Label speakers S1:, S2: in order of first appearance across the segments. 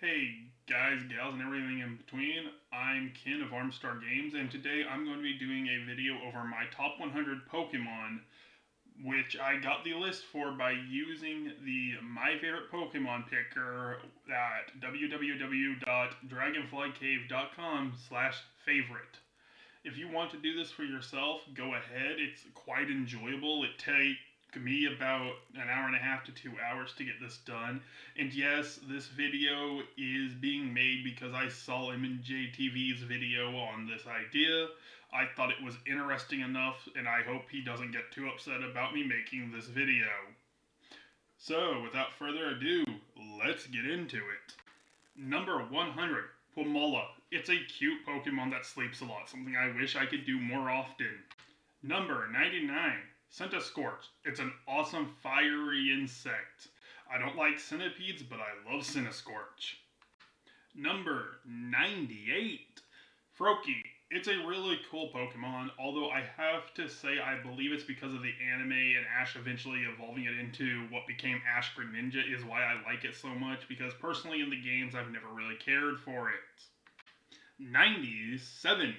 S1: Hey guys, gals, and everything in between. I'm Ken of Armstar Games, and today I'm going to be doing a video over my top 100 Pokemon, which I got the list for by using the My Favorite Pokemon picker at www.dragonflycave.com/favorite. If you want to do this for yourself, go ahead. It's quite enjoyable. It takes me about an hour and a half to 2 hours to get this done. And yes, this video is being made because I saw MJTV's video on this idea. I thought it was interesting enough, and I hope he doesn't get too upset about me making this video. So, without further ado, let's get into it. Number 100, Pumala. It's a cute Pokemon that sleeps a lot, something I wish I could do more often. Number 99, Centiskorch. It's an awesome fiery insect. I don't like centipedes, but I love Centiskorch. Number 98, Froakie. It's a really cool Pokemon, although I have to say I believe it's because of the anime and Ash eventually evolving it into what became Ash Greninja is why I like it so much, because personally in the games I've never really cared for it. 97,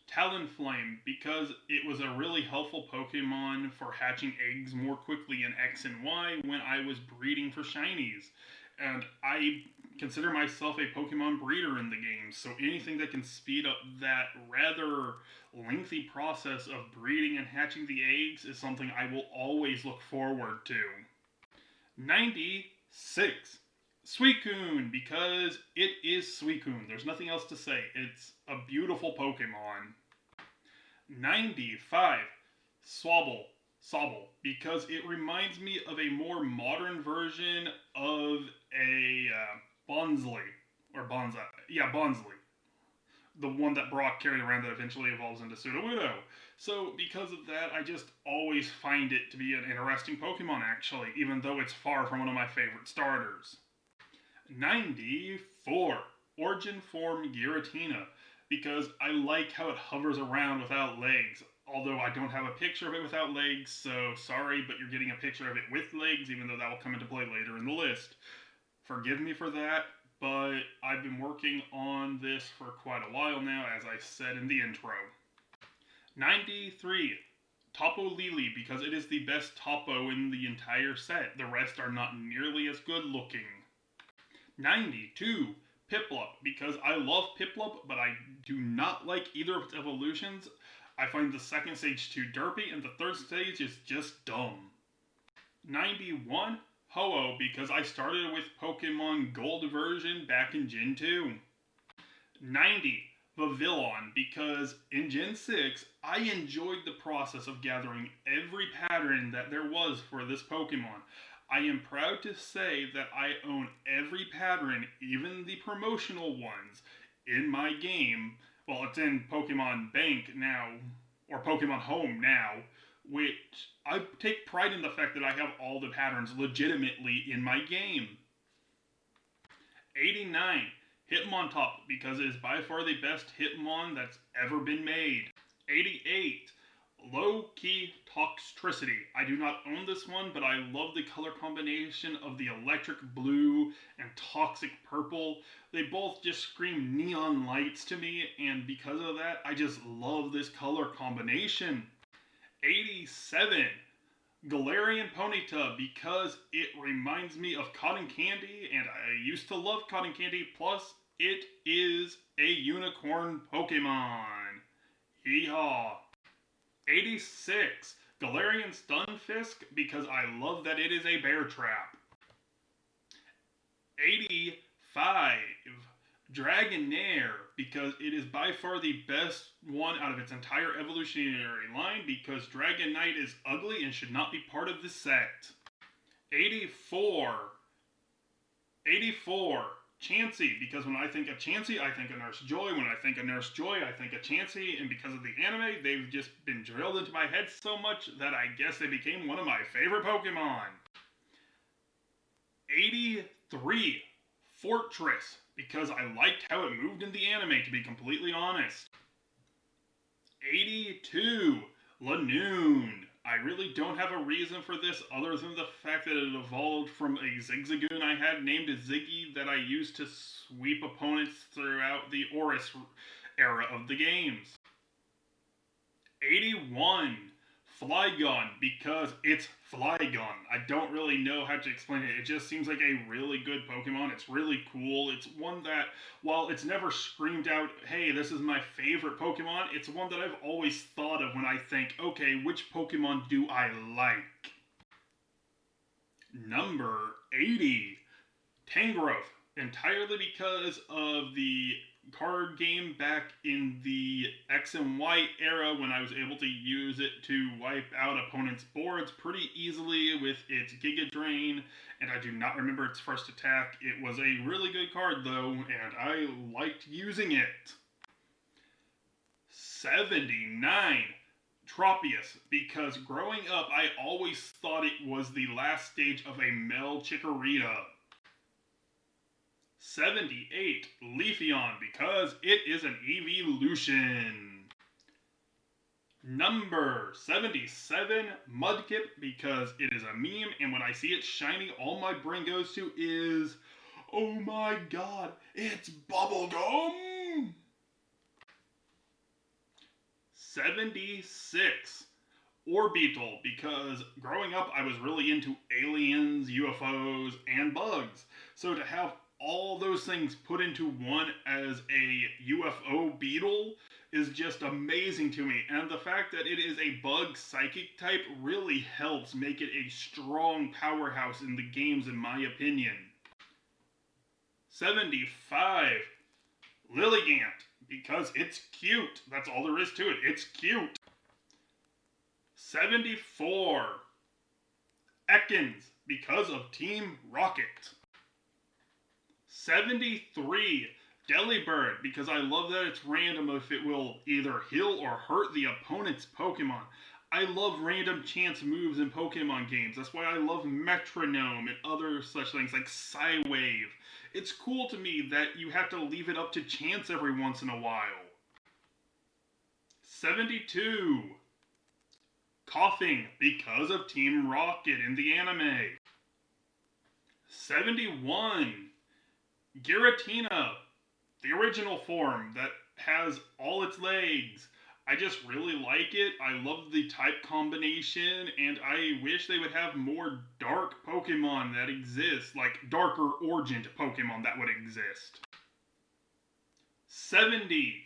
S1: Talonflame, because it was a really helpful Pokemon for hatching eggs more quickly in X and Y when I was breeding for shinies. And I consider myself a Pokemon breeder in the game, so anything that can speed up that rather lengthy process of breeding and hatching the eggs is something I will always look forward to. 96, Suicune, because it is Suicune. There's nothing else to say. It's a beautiful Pokemon. 95, Sobble, because it reminds me of a more modern version of a Bonsly. Or Bonsai. Yeah, Bonsly. The one that Brock carried around that eventually evolves into Sudowoodo. So, because of that, I just always find it to be an interesting Pokemon, actually, even though it's far from one of my favorite starters. 94, Origin Form Giratina, because I like how it hovers around without legs. Although I don't have a picture of it without legs, so sorry, but you're getting a picture of it with legs, even though that will come into play later in the list. Forgive me for that, but I've been working on this for quite a while now, as I said in the intro. 93, Tapu Lele, because it is the best Tapu in the entire set. The rest are not nearly as good looking. 92, Piplup, because I love Piplup, but I do not like either of its evolutions. I find the second stage too derpy, and the third stage is just dumb. 91, Ho-Oh, because I started with Pokemon Gold version back in Gen 2. 90, Vivillon, because in Gen 6, I enjoyed the process of gathering every pattern that there was for this Pokemon. I am proud to say that I own every pattern, even the promotional ones, in my game. Well, it's in Pokemon Bank now, or Pokemon Home now, which I take pride in the fact that I have all the patterns legitimately in my game. 89, Hitmontop, because it is by far the best Hitmon that's ever been made. 88, Low-Key Toxtricity. I do not own this one, but I love the color combination of the electric blue and toxic purple. They both just scream neon lights to me, and because of that, I just love this color combination. 87, Galarian Ponyta, because it reminds me of Cotton Candy, and I used to love Cotton Candy, plus it is a unicorn Pokemon. Yeehaw! 86, Galarian Stunfisk, because I love that it is a bear trap. 85, Dragonair, because it is by far the best one out of its entire evolutionary line, because Dragonite is ugly and should not be part of the set. 84, Chansey, because when I think of Chansey, I think of Nurse Joy. When I think of Nurse Joy, I think of Chansey, and because of the anime, they've just been drilled into my head so much that I guess they became one of my favorite Pokemon. 83, Fortress, because I liked how it moved in the anime, to be completely honest. 82, Lanoon. I really don't have a reason for this other than the fact that it evolved from a Zigzagoon I had named Ziggy that I used to sweep opponents throughout the Oris era of the games. 81. Flygon, because it's Flygon. I don't really know how to explain it. It just seems like a really good Pokemon. It's really cool. It's one that, while it's never screamed out, hey, this is my favorite Pokemon, it's one that I've always thought of when I think, okay, which Pokemon do I like? Number 80. Tangrowth. Entirely because of the card game back in the X and Y era when I was able to use it to wipe out opponents' boards pretty easily with its Giga Drain, and I do not remember its first attack. It was a really good card though, and I liked using it. 79. Tropius, because growing up I always thought it was the last stage of a male Chikorita. 78. Leafeon, because it is an evolution. Number 77. Mudkip, because it is a meme, and when I see it shiny, all my brain goes to is, oh my god, it's Bubblegum! 76. Orbeetle, because growing up I was really into aliens, UFOs, and bugs. So to have all those things put into one as a UFO beetle is just amazing to me. And the fact that it is a bug psychic type really helps make it a strong powerhouse in the games, in my opinion. 75. Lilligant, because it's cute. That's all there is to it. It's cute. 74. Ekans, because of Team Rocket. 73. Delibird, because I love that it's random if it will either heal or hurt the opponent's Pokemon. I love random chance moves in Pokemon games. That's why I love Metronome and other such things like Psywave. It's cool to me that you have to leave it up to chance every once in a while. 72. Coughing, because of Team Rocket in the anime. 71. Giratina, the original form that has all its legs. I just really like it. I love the type combination, and I wish they would have more dark Pokemon that exist, like darker Origin Pokemon that would exist. 70.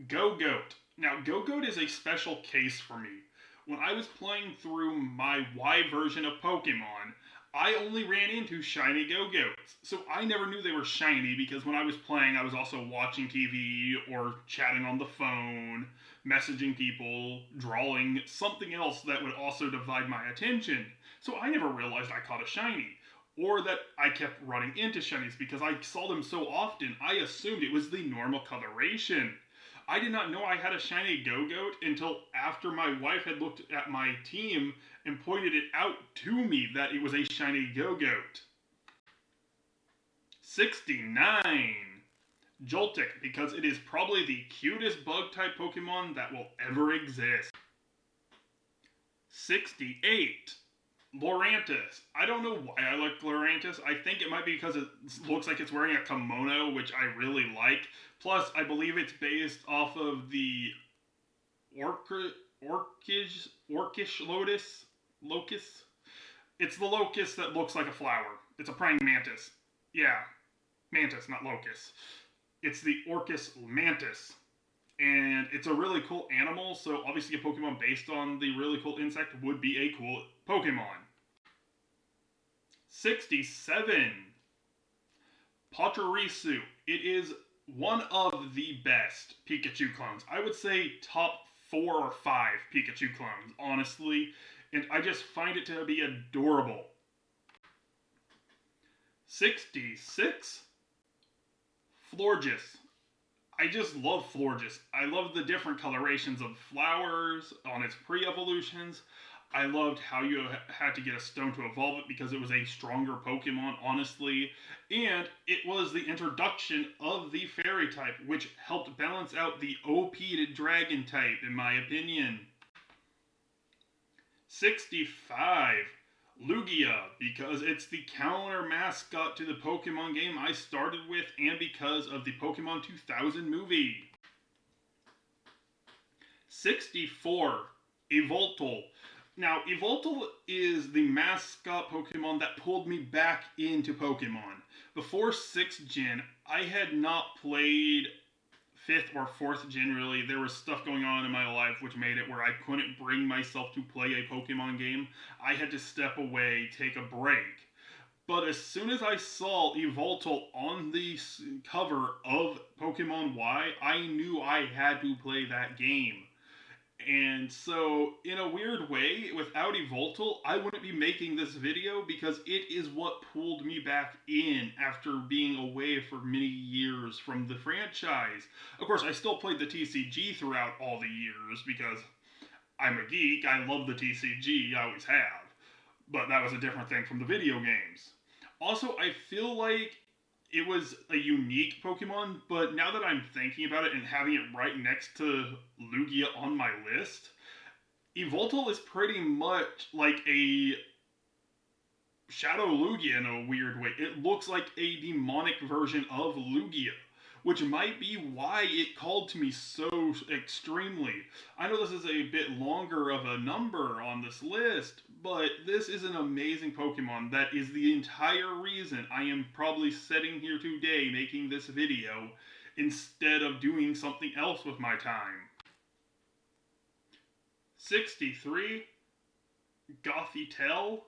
S1: Gogoat. Now, Gogoat is a special case for me. When I was playing through my Y version of Pokemon, I only ran into shiny Go-Goats. So I never knew they were shiny because when I was playing, I was also watching TV or chatting on the phone, messaging people, drawing, something else that would also divide my attention. So I never realized I caught a shiny. Or that I kept running into shinies because I saw them so often, I assumed it was the normal coloration. I did not know I had a shiny Go-Goat until after my wife had looked at my team and pointed it out to me that it was a shiny Go-Goat. 69. Joltik, because it is probably the cutest bug-type Pokemon that will ever exist. 68. Lurantis. I don't know why I like Lurantis. I think it might be because it looks like it's wearing a kimono, which I really like. Plus, I believe it's based off of the orcish lotus. Locust? It's the locust that looks like a flower. It's a praying mantis. Yeah, mantis, not locust. It's the Orcus mantis. And it's a really cool animal, so obviously a Pokemon based on the really cool insect would be a cool Pokemon. 67. Pachirisu. It is one of the best Pikachu clones. I would say top 4 or 5 Pikachu clones, honestly. And I just find it to be adorable. 66. Florges. I just love Florges. I love the different colorations of flowers on its pre-evolutions. I loved how you had to get a stone to evolve it because it was a stronger Pokemon, honestly. And it was the introduction of the Fairy type, which helped balance out the OP Dragon type, in my opinion. 65. Lugia, because it's the counter mascot to the Pokemon game I started with and because of the Pokemon 2000 movie. 64. Yveltal. Now, Yveltal is the mascot Pokemon that pulled me back into Pokemon. Before 6th Gen, I had not played 5th or 4th Gen really. There was stuff going on in my life which made it where I couldn't bring myself to play a Pokemon game. I had to step away, take a break. But as soon as I saw Yveltal on the cover of Pokemon Y, I knew I had to play that game. And so, in a weird way, without Yveltal, I wouldn't be making this video because it is what pulled me back in after being away for many years from the franchise. Of course, I still played the TCG throughout all the years because I'm a geek, I love the TCG, I always have. But that was a different thing from the video games. Also, I feel like it was a unique Pokemon, but now that I'm thinking about it and having it right next to Lugia on my list, Yveltal is pretty much like a Shadow Lugia in a weird way. It looks like a demonic version of Lugia, which might be why it called to me so extremely. I know this is a bit longer of a number on this list, but this is an amazing Pokemon that is the entire reason I am probably sitting here today making this video instead of doing something else with my time. 63. Gothitelle.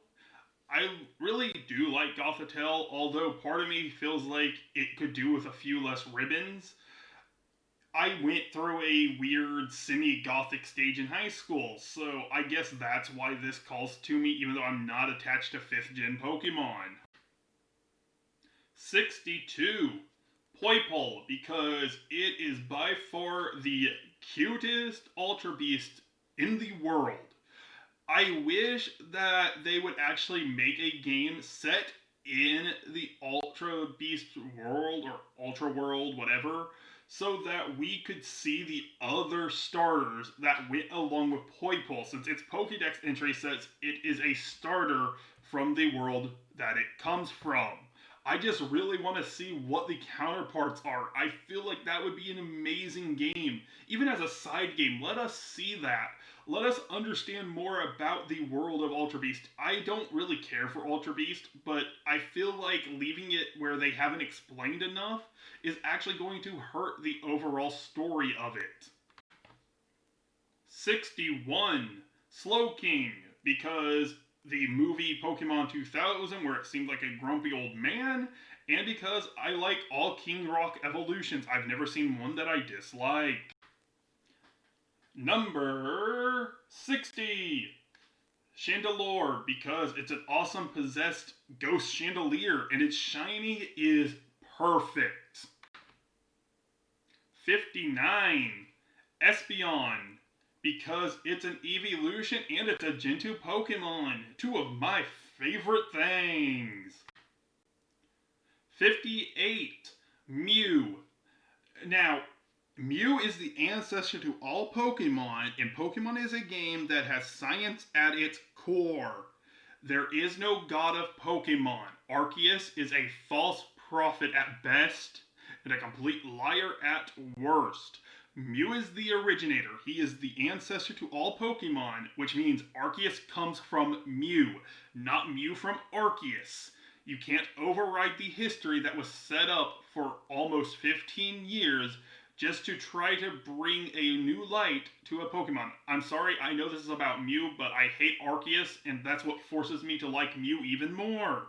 S1: I really do like Gothitelle, although part of me feels like it could do with a few less ribbons. I went through a weird semi-gothic stage in high school, so I guess that's why this calls to me, even though I'm not attached to 5th Gen Pokemon. 62. Poipole, because it is by far the cutest Ultra Beast in the world. I wish that they would actually make a game set in the Ultra Beast world or Ultra World, whatever, so that we could see the other starters that went along with Poipole, since its Pokédex entry says it is a starter from the world that it comes from. I just really want to see what the counterparts are. I feel like that would be an amazing game. Even as a side game, let us see that. Let us understand more about the world of Ultra Beast. I don't really care for Ultra Beast, but I feel like leaving it where they haven't explained enough is actually going to hurt the overall story of it. 61. Slowking, because the movie Pokemon 2000, where it seemed like a grumpy old man, and because I like all King Rock evolutions. I've never seen one that I dislike. Number 60. Chandelure, because it's an awesome possessed ghost chandelier, and its shiny is perfect. 59. Espeon, because it's an evolution and it's a Gen2 Pokemon. Two of my favorite things. 58. Mew. Now, Mew is the ancestor to all Pokemon, and Pokemon is a game that has science at its core. There is no god of Pokemon. Arceus is a false prophet at best, and a complete liar at worst. Mew is the originator. He is the ancestor to all Pokemon, which means Arceus comes from Mew, not Mew from Arceus. You can't override the history that was set up for almost 15 years just to try to bring a new light to a Pokemon. I'm sorry, I know this is about Mew, but I hate Arceus, and that's what forces me to like Mew even more.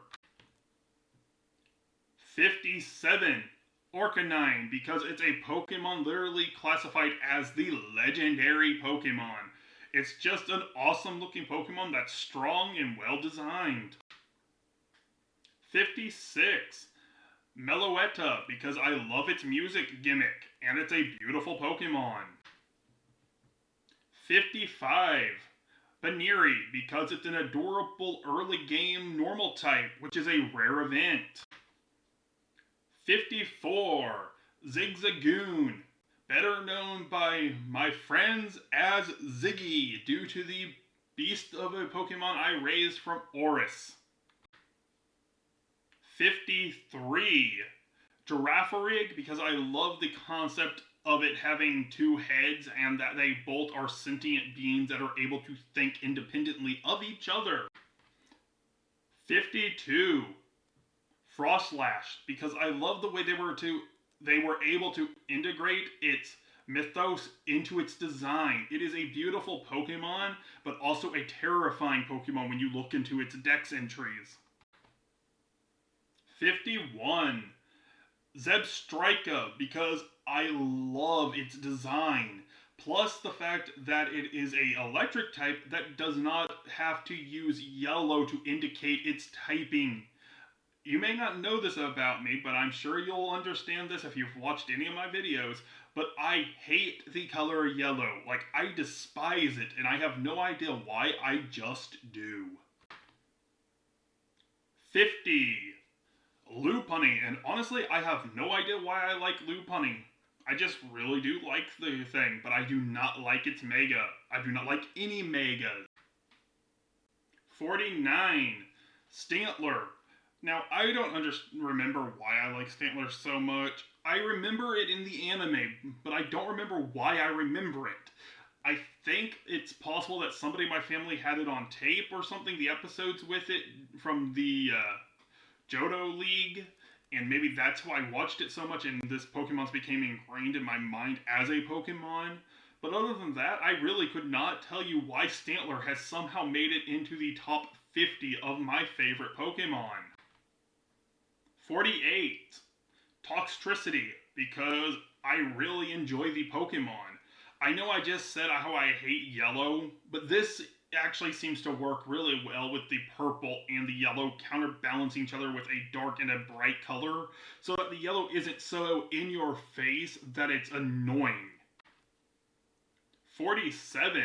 S1: 57. Arcanine, because it's a Pokemon literally classified as the legendary Pokemon. It's just an awesome looking Pokemon that's strong and well designed. 56. Meloetta, because I love its music gimmick, and it's a beautiful Pokemon. 55. Baneri, because it's an adorable early game normal type, which is a rare event. 54. Zigzagoon, better known by my friends as Ziggy, due to the beast of a Pokemon I raised from ORAS. 53. Girafarig, because I love the concept of it having two heads and that they both are sentient beings that are able to think independently of each other. 52. Frostlash, because I love the way they were able to integrate its mythos into its design. It is a beautiful Pokemon, but also a terrifying Pokemon when you look into its dex entries. 51. Zebstrika, because I love its design. Plus the fact that it is a electric type that does not have to use yellow to indicate its typing. You may not know this about me, but I'm sure you'll understand this if you've watched any of my videos, but I hate the color yellow. Like, I despise it, and I have no idea why, I just do. 50. Lopunny, and honestly, I have no idea why I like Lopunny. I just really do like the thing, but I do not like its Mega. I do not like any Megas. 49. Stantler. Now, I don't remember why I like Stantler so much. I remember it in the anime, but I don't remember why I remember it. I think it's possible that somebody in my family had it on tape or something, the episodes with it from the Johto League, and maybe that's why I watched it so much and this Pokemon's became ingrained in my mind as a Pokemon. But other than that, I really could not tell you why Stantler has somehow made it into the top 50 of my favorite Pokemon. 48. Toxtricity, because I really enjoy the Pokemon. I know I just said how I hate yellow, but this actually seems to work really well with the purple and the yellow counterbalancing each other with a dark and a bright color, so that the yellow isn't so in your face that it's annoying. 47.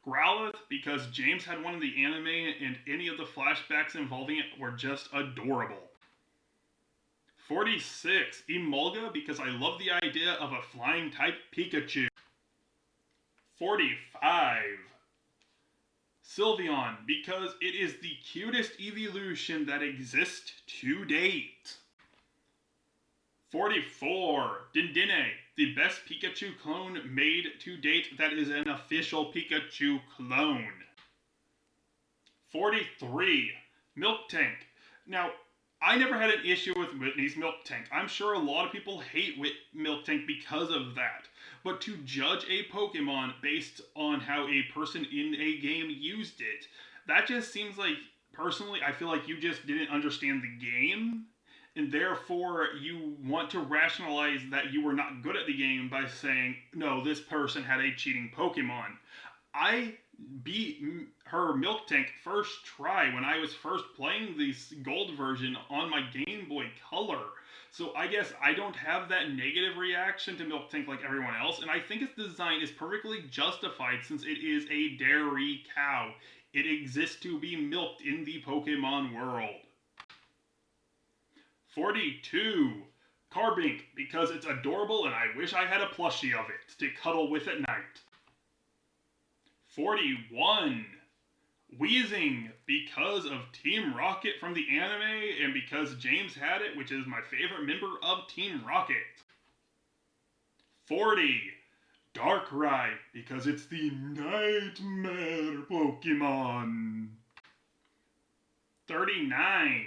S1: Growlithe, because James had one in the anime and any of the flashbacks involving it were just adorable. 46. Emolga, because I love the idea of a flying type Pikachu. 45. Sylveon, because it is the cutest evolution that exists to date. 44. Dindine, the best Pikachu clone made to date that is an official Pikachu clone. 43. Miltank. Now, I never had an issue with Whitney's Miltank. I'm sure a lot of people hate Miltank because of that. But to judge a Pokemon based on how a person in a game used it, that just seems like, personally, I feel like you just didn't understand the game, and therefore you want to rationalize that you were not good at the game by saying, no, this person had a cheating Pokemon. I beat her Miltank first try when I was first playing this gold version on my Game Boy Color. So I guess I don't have that negative reaction to Miltank like everyone else, and I think its design is perfectly justified since it is a dairy cow. It exists to be milked in the Pokemon world. 42. Carbink, because it's adorable and I wish I had a plushie of it to cuddle with at night. 41. Weezing, because of Team Rocket from the anime and because James had it, which is my favorite member of Team Rocket. 40. Darkrai, because it's the Nightmare Pokemon. 39.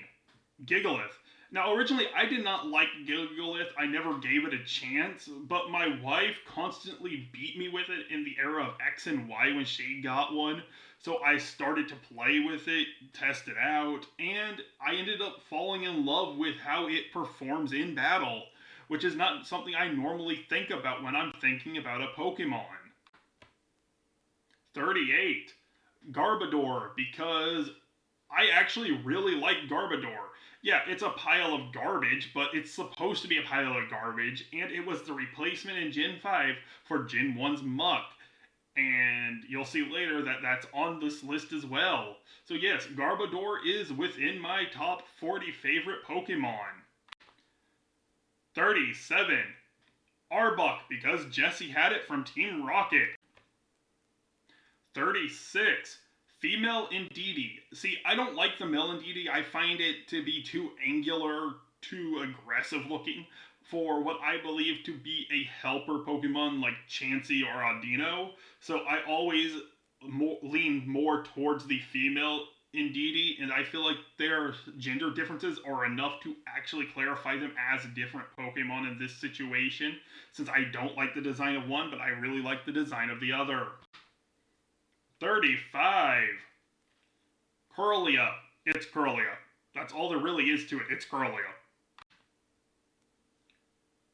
S1: Gigalith. Now, originally, I did not like Gigalith. I never gave it a chance, but my wife constantly beat me with it in the era of X and Y when she got one. So I started to play with it, test it out, and I ended up falling in love with how it performs in battle, which is not something I normally think about when I'm thinking about a Pokemon. 38. Garbodor, because I actually really like Garbodor. Yeah, it's a pile of garbage, but it's supposed to be a pile of garbage, and it was the replacement in Gen 5 for Gen 1's Muck. And you'll see later that that's on this list as well. So yes, Garbodor is within my top 40 favorite Pokemon. 37. Arbok, because Jesse had it from Team Rocket. 36. Female Indeedee. See, I don't like the male Indeedee. I find it to be too angular, too aggressive looking for what I believe to be a helper Pokemon like Chansey or Audino. So I always lean more towards the female Indeedee, and I feel like their gender differences are enough to actually clarify them as different Pokemon in this situation, since I don't like the design of one, but I really like the design of the other. 35. Kirlia. It's Kirlia. That's all there really is to it. It's Kirlia.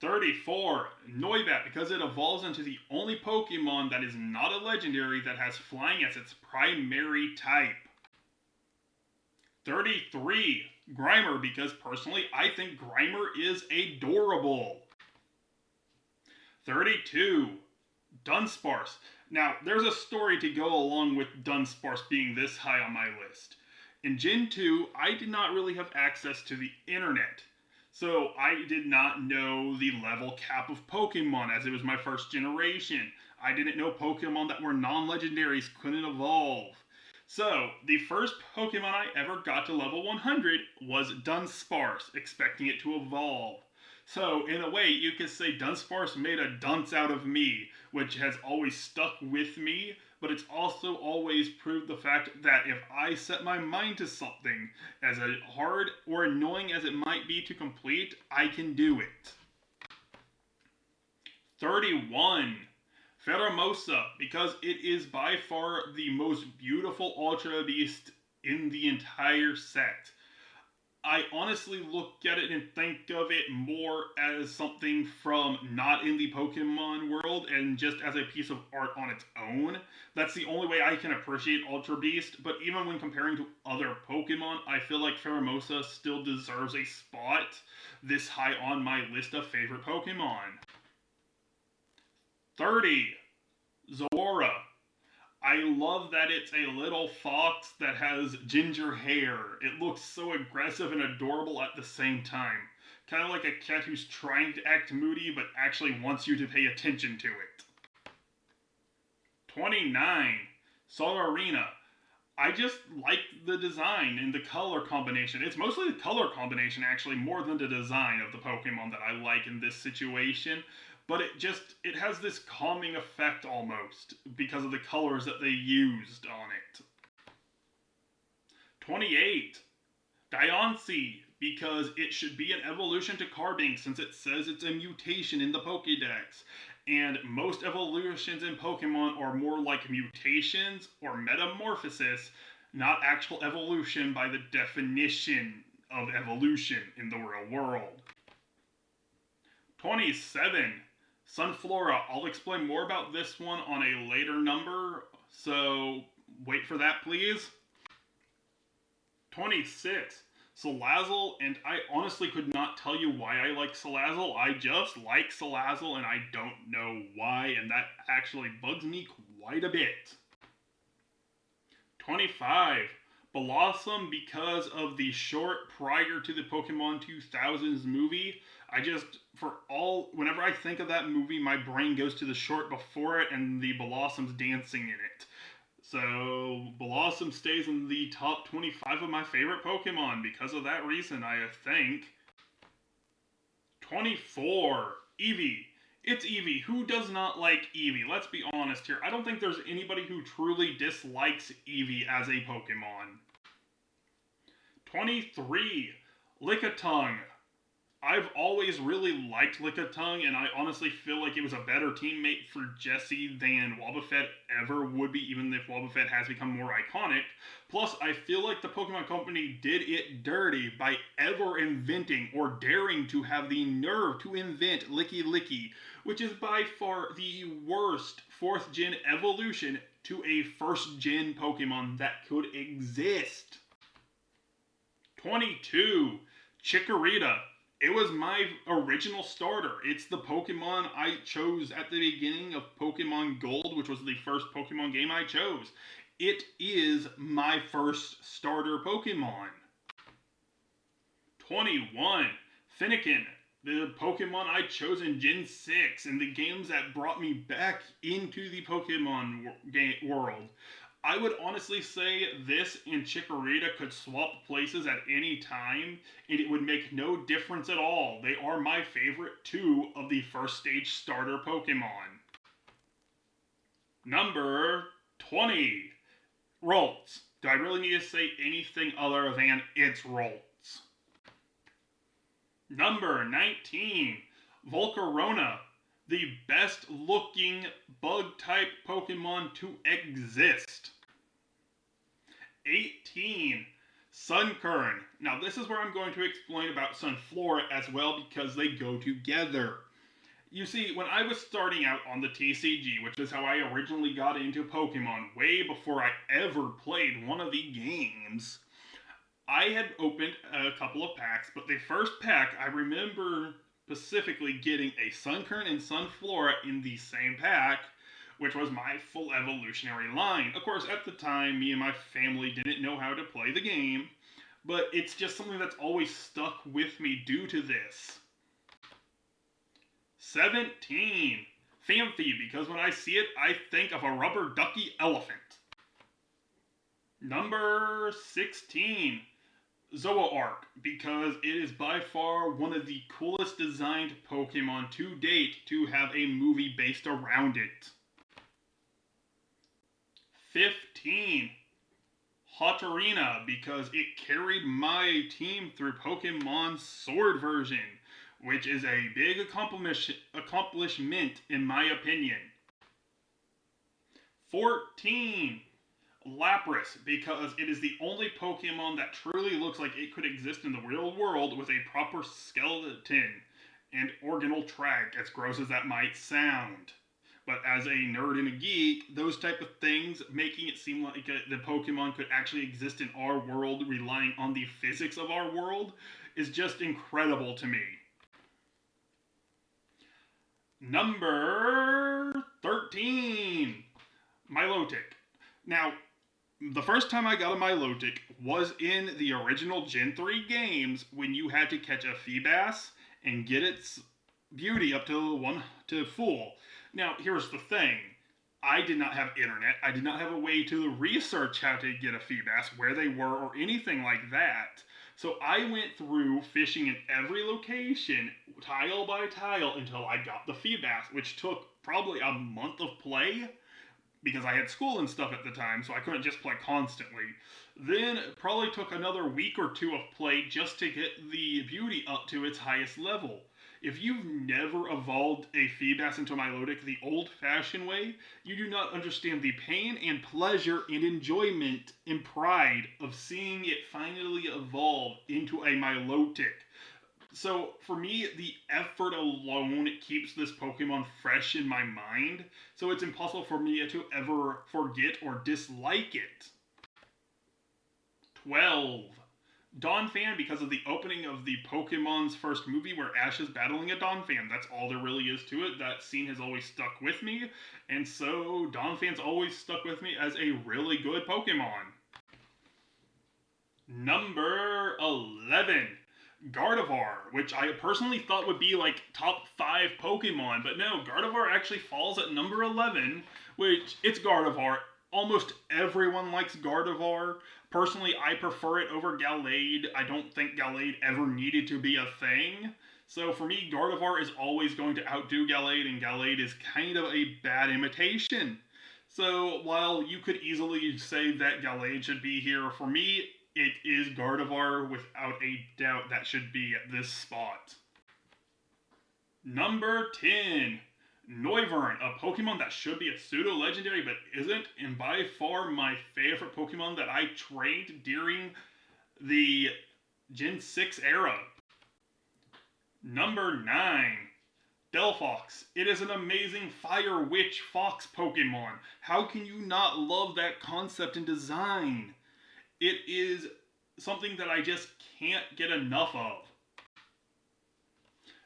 S1: 34. Noibat, because it evolves into the only Pokemon that is not a legendary that has flying as its primary type. 33. Grimer, because personally I think Grimer is adorable. 32. Dunsparce. Now, there's a story to go along with Dunsparce being this high on my list. In Gen 2, I did not really have access to the internet. So I did not know the level cap of Pokemon as it was my first generation. I didn't know Pokemon that were non-legendaries couldn't evolve. So, the first Pokemon I ever got to level 100 was Dunsparce, expecting it to evolve. So, in a way, you could say Dunsparce made a dunce out of me, which has always stuck with me, but it's also always proved the fact that if I set my mind to something, as hard or annoying as it might be to complete, I can do it. 31. Pheromosa, because it is by far the most beautiful Ultra Beast in the entire set. I honestly look at it and think of it more as something from not in the Pokemon world and just as a piece of art on its own. That's the only way I can appreciate Ultra Beast, but even when comparing to other Pokemon, I feel like Pheromosa still deserves a spot this high on my list of favorite Pokemon. 30. Zora. I love that it's a little fox that has ginger hair. It looks so aggressive and adorable at the same time. Kind of like a cat who's trying to act moody but actually wants you to pay attention to it. 29. Solarina. I just like the design and the color combination. It's mostly the color combination actually more than the design of the Pokemon that I like in this situation. But it has this calming effect almost because of the colors that they used on it. 28. Diancie, because it should be an evolution to Carbink since it says it's a mutation in the Pokédex. And most evolutions in Pokemon are more like mutations or metamorphosis, not actual evolution by the definition of evolution in the real world. 27. Sunflora. I'll explain more about this one on a later number, so wait for that, please. 26. Salazzle, and I honestly could not tell you why I like Salazzle. I just like Salazzle, and I don't know why, and that actually bugs me quite a bit. 25. Blossom, because of the short prior to the Pokemon 2000s movie. Whenever I think of that movie, my brain goes to the short before it and the Blossoms dancing in it. So, Blossom stays in the top 25 of my favorite Pokemon because of that reason, I think. 24. Eevee. It's Eevee. Who does not like Eevee? Let's be honest here. I don't think there's anybody who truly dislikes Eevee as a Pokemon. 23. Lickitung. I've always really liked Lickitung, and I honestly feel like it was a better teammate for Jessie than Wobbuffet ever would be, even if Wobbuffet has become more iconic. Plus, I feel like the Pokemon Company did it dirty by ever inventing or daring to have the nerve to invent Licky, which is by far the worst 4th gen evolution to a 1st gen Pokemon that could exist. 22. Chikorita. It was my original starter. It's the Pokemon I chose at the beginning of Pokemon Gold, which was the first Pokemon game I chose. It is my first starter Pokemon. 21. Fennekin. The Pokemon I chose in Gen 6 and the games that brought me back into the Pokemon world. I would honestly say this and Chikorita could swap places at any time, and it would make no difference at all. They are my favorite two of the first stage starter Pokemon. Number 20. Ralts. Do I really need to say anything other than it's Ralts? Number 19. Volcarona. The best looking bug type Pokemon to exist. 18. Sunkern. Now this is where I'm going to explain about Sunflora as well because they go together. You see, when I was starting out on the TCG, which is how I originally got into Pokemon way before I ever played one of the games, I had opened a couple of packs, but the first pack I remember specifically getting a Sunkern and Sunflora in the same pack, which was my full evolutionary line. Of course, at the time, me and my family didn't know how to play the game, but it's just something that's always stuck with me due to this. 17. Phanpy, because when I see it, I think of a rubber ducky elephant. Number 16. Zoroark, because it is by far one of the coolest designed Pokemon to date to have a movie based around it. 15. Hatarina, because it carried my team through Pokemon Sword version, which is a big accomplishment in my opinion. 14. Lapras, because it is the only Pokemon that truly looks like it could exist in the real world with a proper skeleton and organal tract, as gross as that might sound. But as a nerd and a geek, those type of things, making it seem like the Pokemon could actually exist in our world, relying on the physics of our world, is just incredible to me. Number 13. Milotic. Now, the first time I got a Milotic was in the original Gen 3 games when you had to catch a Feebas and get its beauty up to full. Now, here's the thing. I did not have internet. I did not have a way to research how to get a Feebas, where they were, or anything like that. So I went through fishing in every location, tile by tile, until I got the Feebas, which took probably a month of play, because I had school and stuff at the time, so I couldn't just play constantly. Then it probably took another week or two of play just to get the beauty up to its highest level. If you've never evolved a Feebas into Milotic the old-fashioned way, you do not understand the pain and pleasure and enjoyment and pride of seeing it finally evolve into a Milotic. So, for me, the effort alone keeps this Pokemon fresh in my mind, so it's impossible for me to ever forget or dislike it. 12. Donphan, because of the opening of the Pokemon's first movie where Ash is battling a Donphan. That's all there really is to it. That scene has always stuck with me, and so Donphan's always stuck with me as a really good Pokemon. Number 11. Gardevoir, which I personally thought would be like top 5 Pokemon, but no, Gardevoir actually falls at number 11, which it's Gardevoir. Almost everyone likes Gardevoir. Personally, I prefer it over Gallade. I don't think Gallade ever needed to be a thing. So for me, Gardevoir is always going to outdo Gallade, and Gallade is kind of a bad imitation. So while you could easily say that Gallade should be here, for me, it is Gardevoir without a doubt that should be at this spot. Number 10. Noivern, a Pokemon that should be a pseudo-legendary but isn't, and by far my favorite Pokemon that I trained during the Gen 6 era. Number 9. Delphox. It is an amazing Fire Witch Fox Pokemon. How can you not love that concept and design? It is something that I just can't get enough of.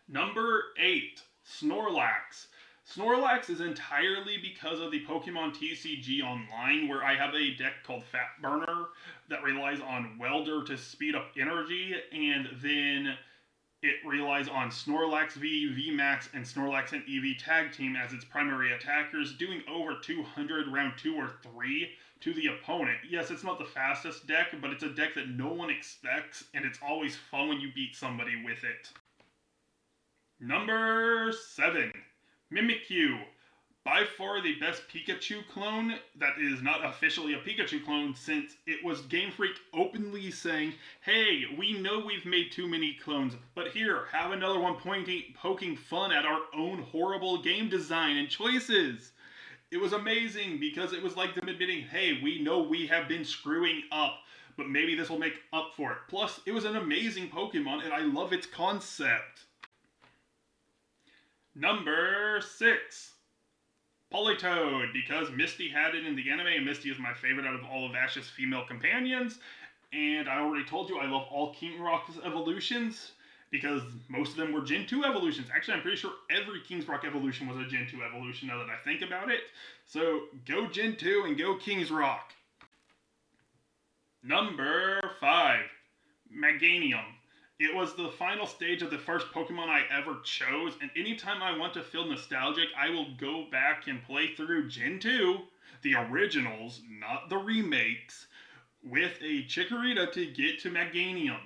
S1: Number 8. Snorlax. Snorlax is entirely because of the Pokemon TCG Online, where I have a deck called Fat Burner that relies on Welder to speed up energy, and then It relies on Snorlax V, VMAX, and Snorlax and EV Tag Team as its primary attackers, doing over 200 round 2 or 3 to the opponent. Yes, it's not the fastest deck, but it's a deck that no one expects, and it's always fun when you beat somebody with it. Number 7. Mimikyu. By far the best Pikachu clone that is not officially a Pikachu clone, since it was Game Freak openly saying, hey, we know we've made too many clones, but here, have another one poking fun at our own horrible game design and choices. It was amazing because it was like them admitting, hey, we know we have been screwing up, but maybe this will make up for it. Plus, it was an amazing Pokemon and I love its concept. Number 6. Politoed, because Misty had it in the anime, and Misty is my favorite out of all of Ash's female companions. And I already told you I love all King Rock's evolutions, because most of them were Gen 2 evolutions. Actually, I'm pretty sure every King's Rock evolution was a Gen 2 evolution now that I think about it. So, go Gen 2 and go King's Rock. Number 5. Meganium. It was the final stage of the first Pokemon I ever chose, and anytime I want to feel nostalgic, I will go back and play through Gen 2, the originals, not the remakes, with a Chikorita to get to Meganium.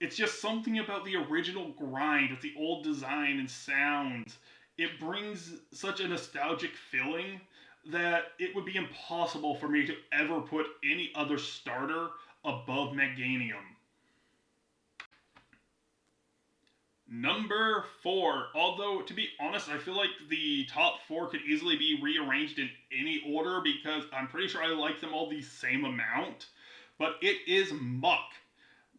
S1: It's just something about the original grind with the old design and sounds. It brings such a nostalgic feeling that it would be impossible for me to ever put any other starter above Meganium. Number 4. Although, to be honest, I feel like the top 4 could easily be rearranged in any order because I'm pretty sure I like them all the same amount. But it is Muck.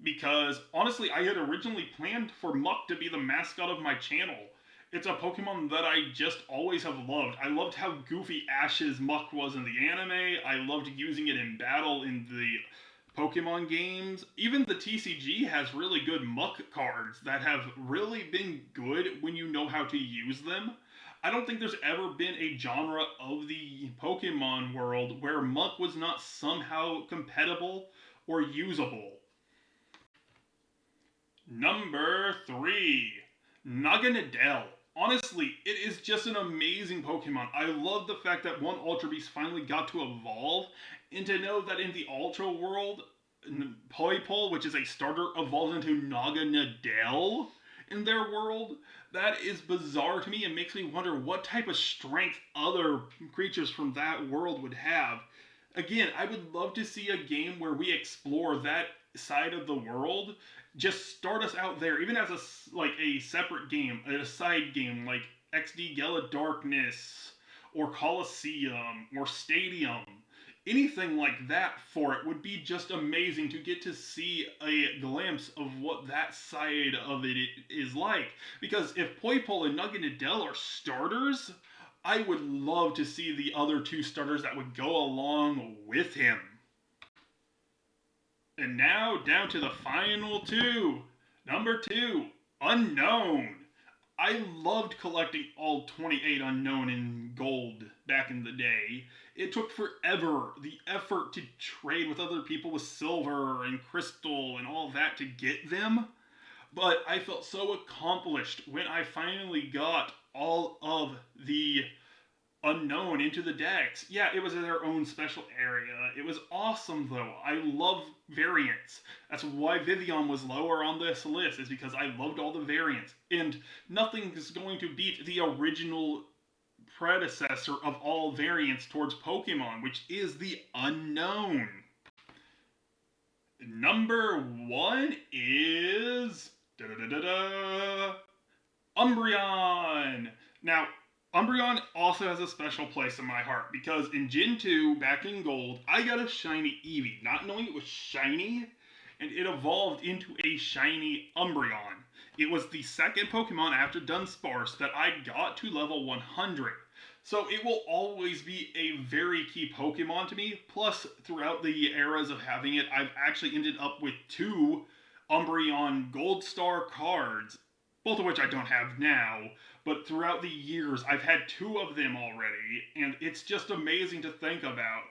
S1: Because, honestly, I had originally planned for Muck to be the mascot of my channel. It's a Pokemon that I just always have loved. I loved how goofy Ash's Muck was in the anime. I loved using it in battle in the Pokemon games. Even the TCG has really good Muck cards that have really been good when you know how to use them. I don't think there's ever been a genre of the Pokemon world where Muck was not somehow compatible or usable. Number 3. Naganadel. Honestly, it is just an amazing Pokemon. I love the fact that one Ultra Beast finally got to evolve, and to know that in the Ultra world, Poipole, which is a starter, evolves into Naganadel in their world. That is bizarre to me and makes me wonder what type of strength other creatures from that world would have. Again, I would love to see a game where we explore that side of the world. Just start us out there, even as a separate game, a side game like XD Gala Darkness or Coliseum or Stadium. Anything like that for it would be just amazing to get to see a glimpse of what that side of it is like. Because if Poipole and Naganadel are starters, I would love to see the other 2 starters that would go along with him. And now, down to the final 2. Number 2, Unown. I loved collecting all 28 Unown in gold back in the day. It took forever, the effort to trade with other people with silver and crystal and all that to get them. But I felt so accomplished when I finally got all of the Unown into the decks. Yeah, it was in their own special area. It was awesome though. I love variants. That's why Vivillon was lower on this list, is because I loved all the variants. And nothing is going to beat the original predecessor of all variants towards Pokemon, which is the Unown. Number 1 is Umbreon. Now, Umbreon also has a special place in my heart because in Gen 2, back in Gold, I got a shiny Eevee, not knowing it was shiny, and it evolved into a shiny Umbreon. It was the second Pokemon after Dunsparce that I got to level 100. So it will always be a very key Pokemon to me. Plus, throughout the eras of having it, I've actually ended up with 2 Umbreon Gold Star cards, both of which I don't have now. But throughout the years, I've had 2 of them already, and it's just amazing to think about.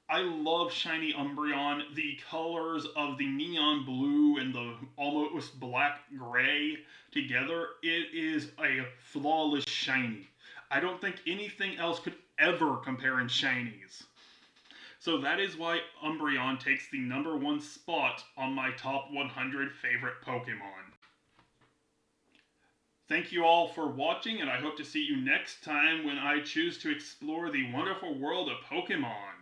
S1: I love shiny Umbreon. The colors of the neon blue and the almost black gray together, it is a flawless shiny. I don't think anything else could ever compare in shinies. So that is why Umbreon takes the #1 spot on my top 100 favorite Pokemon. Thank you all for watching, and I hope to see you next time when I choose to explore the wonderful world of Pokemon.